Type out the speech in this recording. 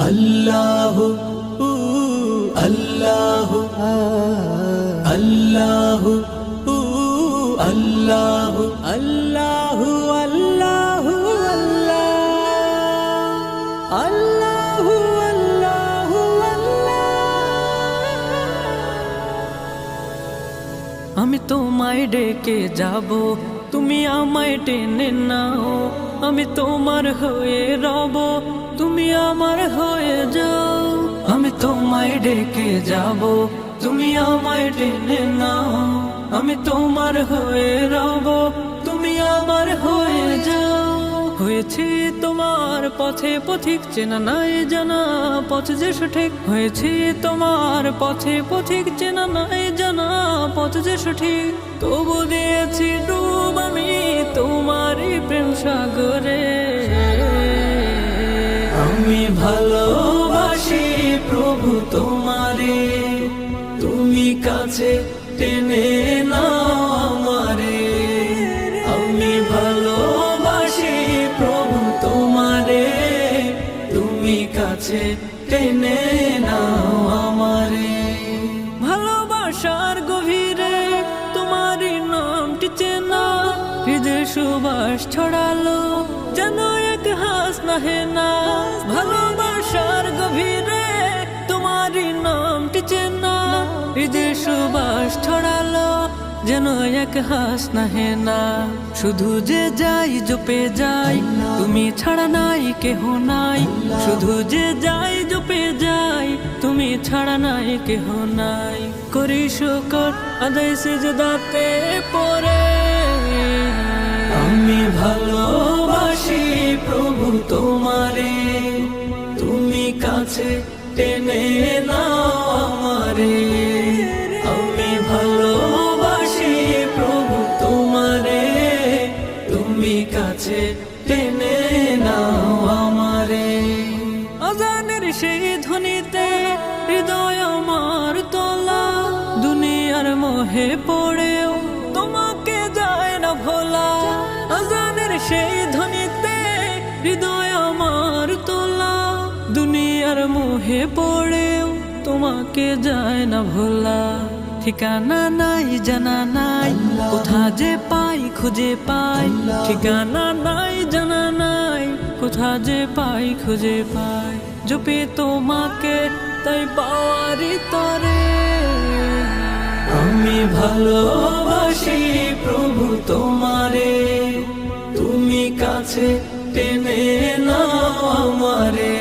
আল্লাহু আল্লাহু আল্লাহু আল্লাহু আল্লাহু আল্লাহু আল্লাহু আল্লাহু আমি তোমায় ডেকে যাব, তুমি আমায় টেনে নাও। আমি তোমার হয়ে রব, তুমি আমার হয়ে যাও। আমি তোমায় ডেকে যাব, তুমি আমায় টেনে নাও। আমি তোমার হয়ে রব, তুমি আমার হয়ে যাও। হয়েছি তোমার পথে পথিক, চেনা নাই জানা পথ যে সঠিক। হয়েছি তোমার পথে পথিক, চেনা নাই জানা পথ যে সঠিক। তবু দিয়েছি ডুব আমি তোমারই প্রেম সাগরে। আমি ভালোবাসি প্রভু তোমারে, তুমি কাছে টেনে নাও আমারে। আমি ভালোবাসি প্রভু তোমারে, তুমি কাছে টেনে নাও আমারে। ভালোবাসার গভীরে তোমারই নামটি চেনা, হৃদয় সুবাস ছড়ালো যেন এক হাস নাহে না। ভালোবাসার গভীরে তোমারই নামটি চেনা, হৃদয় সুবাস ছড়ালো যেন এক হাস নাহে না। শুধু যে যাই জপে যাই, তুমি ছাড়া নাই কেহ নাই। শুধু যে যাই জপে যাই, তুমি ছাড়া নাই কেহ নাই। করি শুকর আদায় সিজদাতে পড়ে। আমি ভালোবাসি প্রভু তোমারে, তুমি কাছে টেনে নাও আমারে। আমি ভালোবাসি প্রভু তোমারে, তুমি কাছে টেনে নাও আমারে। আজানের সেই ধ্বনিতে হৃদয় আমার তোলা, দুনিয়ার মোহে পড়েও তোমাকে যায় না ভোলা। আজানের সেই ধ্বনিতে হৃদয় আমার তোলা, দুনিয়ার মোহে পড়েও তোমাকে যায় না ভোলা। ঠিকানা নাই জানা নাই, কোথা যে পাই খুঁজে পাই। ঠিকানা নাই জানা নাই, কোথা যে পাই খুঁজে পাই। জপে তোমাকে তাই পাওয়ারি তরে। আমি ভালোবাসি প্রভু তোমারে, তুমি কাছে টেনে নাও আমারে।